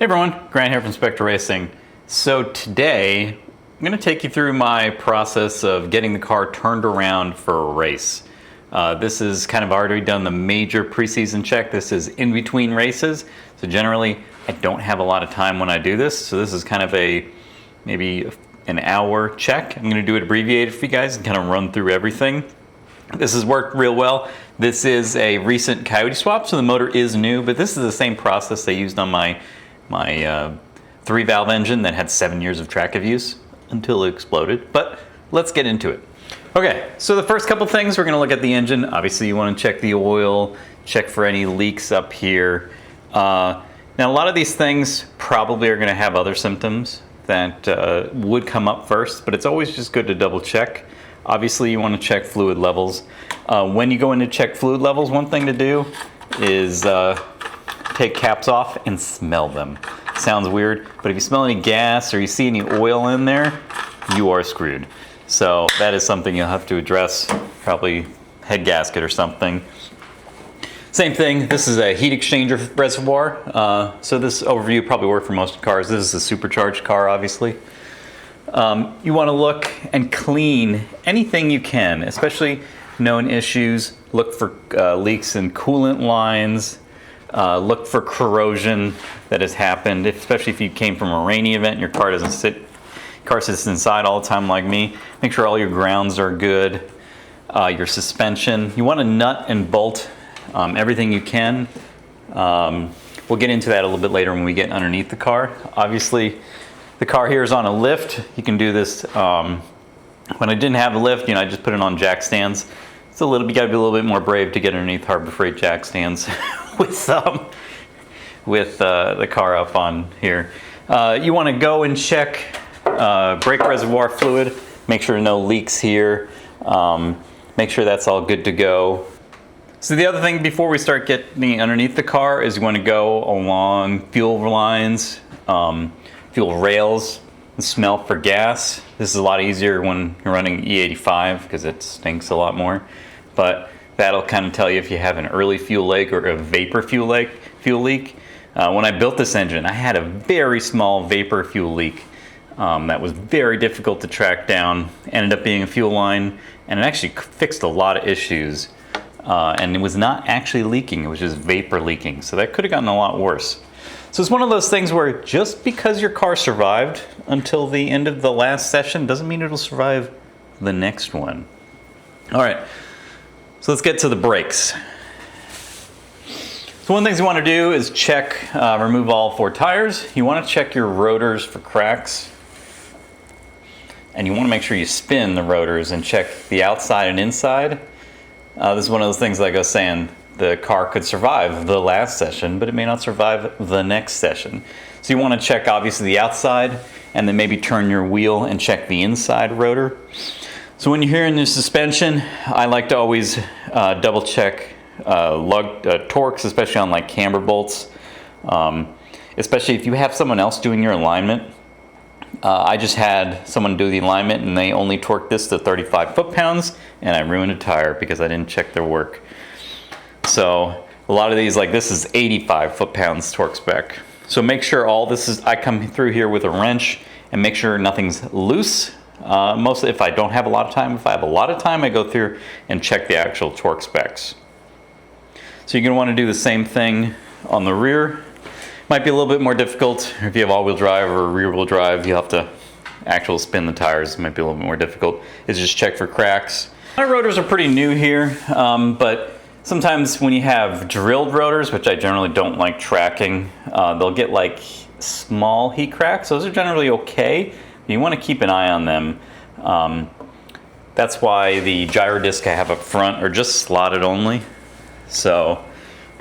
Hey everyone, Grant here from Spectre Racing. So today, I'm going to take you through my process of getting the car turned around for a race. This is kind of already done the major preseason check. This is in between races. So generally, I don't have a lot of time when I do this. So this is kind of maybe an hour check. I'm going to do it abbreviated for you guys and kind of run through everything. This has worked real well. This is a recent Coyote swap, so the motor is new, but this is the same process they used on my 3-valve engine that had 7 years of track of use until it exploded. But let's get into it. Okay, so the first couple things, we're going to look at the engine. Obviously, you want to check the oil, check for any leaks up here. Now, a lot of these things probably are going to have other symptoms that would come up first, but it's always just good to double check. Obviously, you want to check fluid levels. When you go in to check fluid levels, one thing to do is take caps off and smell them. Sounds weird, but if you smell any gas or you see any oil in there, you are screwed. So that is something you'll have to address, probably head gasket or something. Same thing, this is a heat exchanger reservoir. So this overview probably worked for most cars. This is a supercharged car, obviously. You want to look and clean anything you can, especially known issues. Look for leaks in coolant lines. Look for corrosion that has happened, especially if you came from a rainy event and your car sits inside all the time like me. Make sure all your grounds are good. Your suspension. You want to nut and bolt everything you can. We'll get into that a little bit later when we get underneath the car. Obviously, the car here is on a lift. You can do this. When I didn't have a lift, I just put it on jack stands. You got to be a little bit more brave to get underneath Harbor Freight jack stands with the car up on here. You want to go and check brake reservoir fluid. Make sure no leaks here. Make sure that's all good to go. So the other thing before we start getting underneath the car is you want to go along fuel lines, fuel rails, and smell for gas. This is a lot easier when you're running E85 because it stinks a lot more. But that'll kind of tell you if you have an early fuel leak or a vapor fuel leak. When I built this engine, I had a very small vapor fuel leak that was very difficult to track down. Ended up being a fuel line, and it actually fixed a lot of issues. And it was not actually leaking, it was just vapor leaking. So that could have gotten a lot worse. So it's one of those things where just because your car survived until the end of the last session doesn't mean it'll survive the next one. All right, so let's get to the brakes. So one of the things you want to do is check, remove all 4 tires. You want to check your rotors for cracks. And you want to make sure you spin the rotors and check the outside and inside. This is one of those things like I was saying, the car could survive the last session, but it may not survive the next session. So you want to check obviously the outside and then maybe turn your wheel and check the inside rotor. So when you're here in the suspension, I like to always double check torques, especially on like camber bolts. Especially if you have someone else doing your alignment. I just had someone do the alignment and they only torqued this to 35 foot-pounds and I ruined a tire because I didn't check their work. So a lot of these, like this is 85 foot-pounds torque spec. So make sure all this is, I come through here with a wrench and make sure nothing's loose. Mostly if I don't have a lot of time. If I have a lot of time, I go through and check the actual torque specs. So you're gonna wanna do the same thing on the rear. Might be a little bit more difficult if you have all-wheel drive or rear-wheel drive. You have to actually spin the tires. It might be a little bit more difficult. Is just check for cracks. My rotors are pretty new here, but sometimes when you have drilled rotors, which I generally don't like tracking, they'll get like small heat cracks. Those are generally okay. You want to keep an eye on them. That's why the gyro disc I have up front are just slotted only. So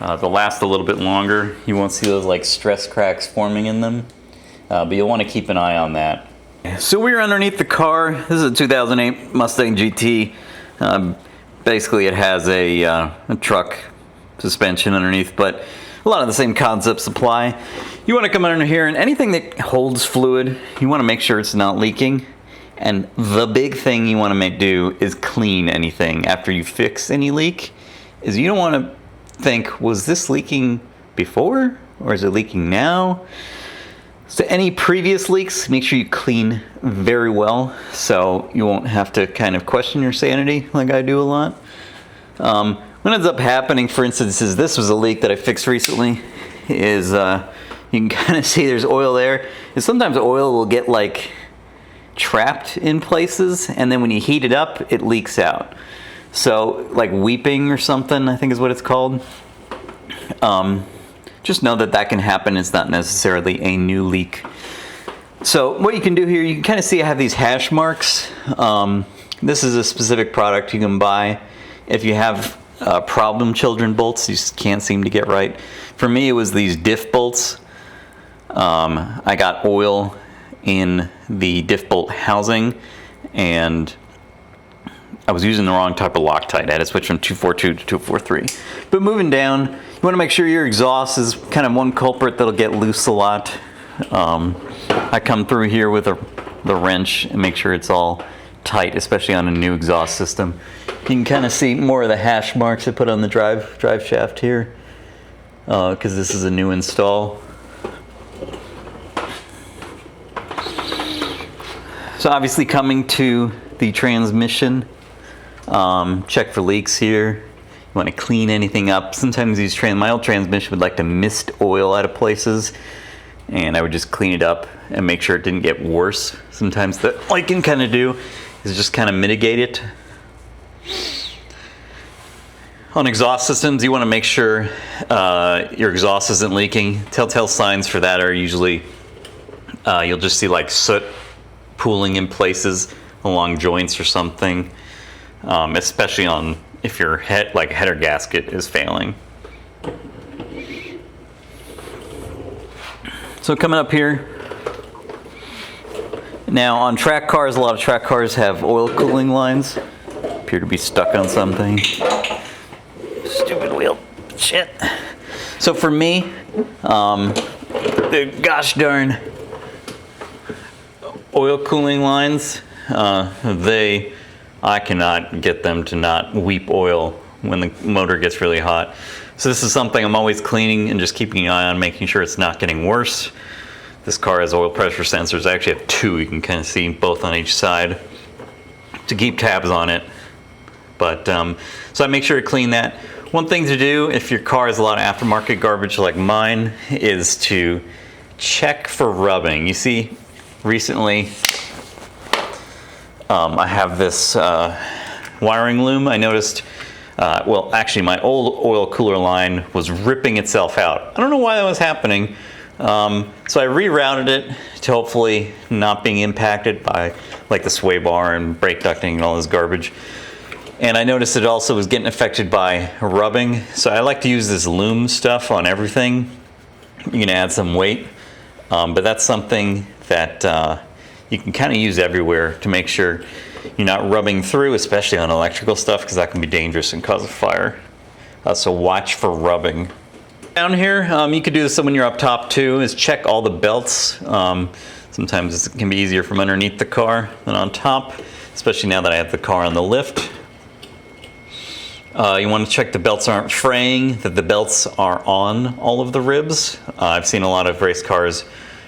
they'll last a little bit longer. You won't see those like stress cracks forming in them, but you'll want to keep an eye on that. So we're underneath the car. This is a 2008 Mustang GT. Basically it has a truck suspension underneath, but a lot of the same concepts apply. You want to come under here and anything that holds fluid, you want to make sure it's not leaking. And the big thing you want to do is clean anything after you fix any leak. Is you don't want to think, was this leaking before or is it leaking now? So any previous leaks, make sure you clean very well so you won't have to kind of question your sanity like I do a lot. What ends up happening, for instance, is this was a leak that I fixed recently, is you can kind of see there's oil there. And sometimes oil will get like trapped in places, and then when you heat it up, it leaks out. So like weeping or something, I think is what it's called. Just know that that can happen. It's not necessarily a new leak. So what you can do here, you can kind of see I have these hash marks. This is a specific product you can buy if you have problem children bolts you just can't seem to get right. For me, it was these diff bolts. I got oil in the diff bolt housing, and I was using the wrong type of Loctite. I had to switch from 242 to 243. But moving down, you want to make sure your exhaust is kind of one culprit that'll get loose a lot. I come through here with the wrench and make sure it's all tight, especially on a new exhaust system. You can kind of see more of the hash marks I put on the drive shaft here, because this is a new install. So obviously coming to the transmission, check for leaks here. You want to clean anything up. Sometimes these my old transmission would like to mist oil out of places, and I would just clean it up and make sure it didn't get worse. Sometimes all you can kind of do is just kind of mitigate it. On exhaust systems, you want to make sure your exhaust isn't leaking. Telltale signs for that are usually you'll just see like soot pooling in places along joints or something, especially on if your header gasket is failing. So coming up here, now on track cars, a lot of track cars have oil cooling lines. Appear to be stuck on something. Stupid wheel, shit. So for me, the gosh darn oil cooling lines, I cannot get them to not weep oil when the motor gets really hot. So this is something I'm always cleaning and just keeping an eye on, making sure it's not getting worse. This car has oil pressure sensors. I actually have two. You can kind of see both on each side to keep tabs on it. But so I make sure to clean that. One thing to do if your car has a lot of aftermarket garbage like mine is to check for rubbing. You see, recently I have this wiring loom. I noticed, well, actually my old oil cooler line was ripping itself out. I don't know why that was happening. So I rerouted it to hopefully not being impacted by like the sway bar and brake ducting and all this garbage. And I noticed it also was getting affected by rubbing. So I like to use this loom stuff on everything. You can add some weight, but that's something that you can kind of use everywhere to make sure you're not rubbing through, especially on electrical stuff, because that can be dangerous and cause a fire. So watch for rubbing. Down here, you could do this when you're up top too, is check all the belts. Sometimes it can be easier from underneath the car than on top, especially now that I have the car on the lift. You want to check the belts aren't fraying, that the belts are on all of the ribs. I've seen a lot of race cars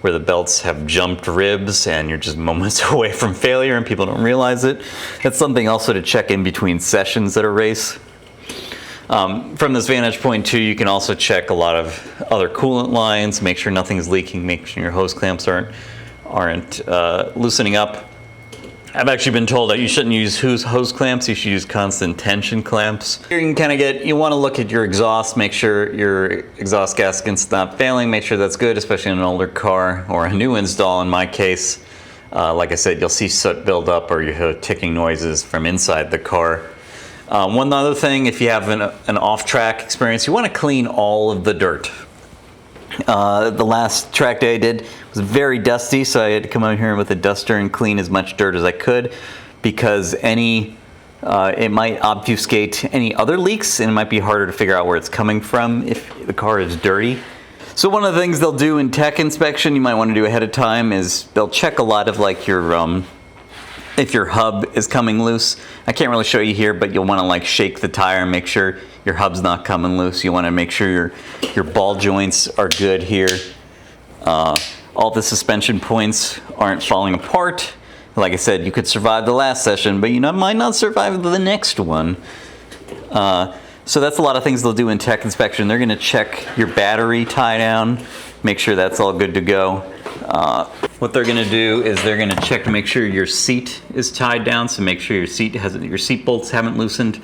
where the belts have jumped ribs and you're just moments away from failure and people don't realize it. That's something also to check in between sessions at a race. From this vantage point too, you can also check a lot of other coolant lines, make sure nothing's leaking, make sure your hose clamps aren't loosening up. I've actually been told that you shouldn't use hose clamps, you should use constant tension clamps. Here you can kind of you want to look at your exhaust, make sure your exhaust gasket's not failing, make sure that's good, especially in an older car or a new install in my case. Like I said, you'll see soot build up or you hear ticking noises from inside the car. One other thing, if you have an off-track experience, you want to clean all of the dirt. The last track day I did was very dusty, so I had to come out here with a duster and clean as much dirt as I could, because it might obfuscate any other leaks and it might be harder to figure out where it's coming from if the car is dirty. So one of the things they'll do in tech inspection you might want to do ahead of time is they'll check a lot of like your if your hub is coming loose. I can't really show you here, but you'll want to like shake the tire and make sure your hub's not coming loose. You want to make sure your ball joints are good here. all the suspension points aren't falling apart. Like I said, you could survive the last session, but you might not survive the next one. So that's a lot of things they'll do in tech inspection. They're going to check your battery tie down, make sure that's all good to go. What they're going to do is they're going to check to make sure your seat is tied down, so make sure your seat bolts haven't loosened,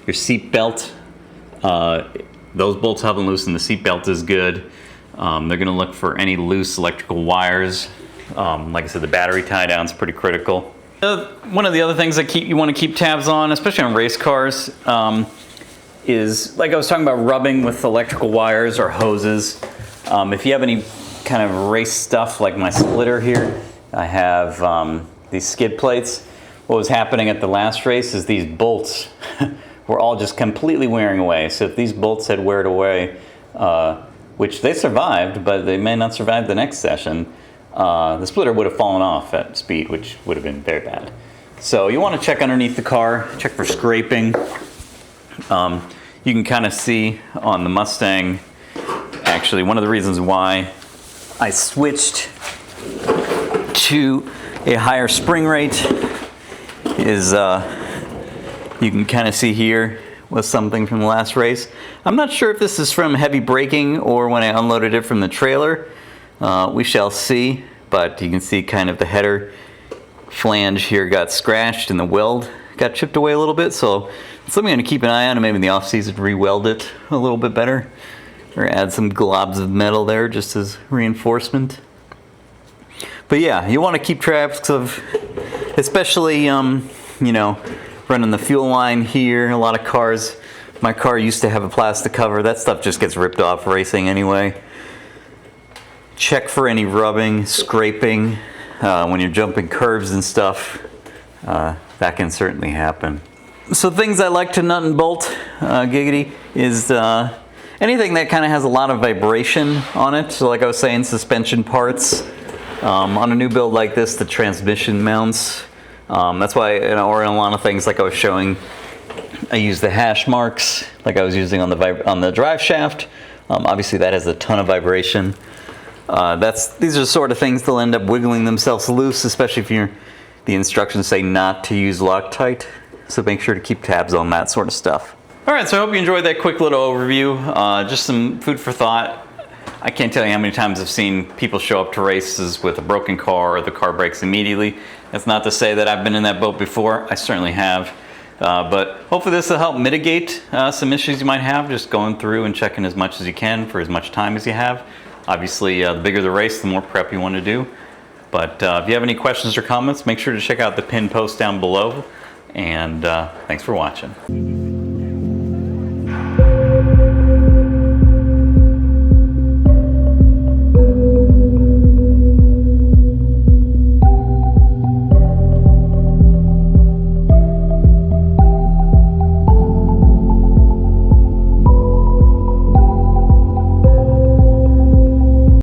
your seat belt, those bolts haven't loosened, the seat belt is good. They're going to look for any loose electrical wires. Like I said, the battery tie down is pretty critical. One of the other things that you want to keep tabs on, especially on race cars, is, like I was talking about, rubbing with electrical wires or hoses. If you have any kind of race stuff, like my splitter here, I have these skid plates. What was happening at the last race is these bolts were all just completely wearing away. So if these bolts had weared away, which they survived, but they may not survive the next session, the splitter would have fallen off at speed, which would have been very bad. So you want to check underneath the car, check for scraping. You can kind of see on the Mustang, actually, one of the reasons why I switched to a higher spring rate is you can kind of see here was something from the last race. I'm not sure if this is from heavy braking or when I unloaded it from the trailer. We shall see, but you can see kind of the header flange here got scratched and the weld got chipped away a little bit, so it's something I'm going to keep an eye on, and maybe in the off season re-weld it a little bit better, or add some globs of metal there just as reinforcement. But yeah, you want to keep track of, especially you know, running the fuel line here. A lot of cars, my car used to have a plastic cover, that stuff just gets ripped off racing anyway. Check for any rubbing, scraping when you're jumping curves and stuff. That can certainly happen. So things I like to nut and bolt, giggity, is anything that kind of has a lot of vibration on it. So like I was saying, suspension parts. On a new build like this, the transmission mounts. That's why, or in a lot of things like I was showing, I use the hash marks like I was using on the drive shaft. Obviously that has a ton of vibration. These are the sort of things that'll end up wiggling themselves loose, especially if the instructions say not to use Loctite. So make sure to keep tabs on that sort of stuff. All right, so I hope you enjoyed that quick little overview. Just some food for thought. I can't tell you how many times I've seen people show up to races with a broken car or the car breaks immediately. That's not to say that I've been in that boat before. I certainly have. But hopefully this will help mitigate some issues you might have, just going through and checking as much as you can for as much time as you have. Obviously, the bigger the race, the more prep you want to do. But if you have any questions or comments, make sure to check out the pinned post down below. And thanks for watching.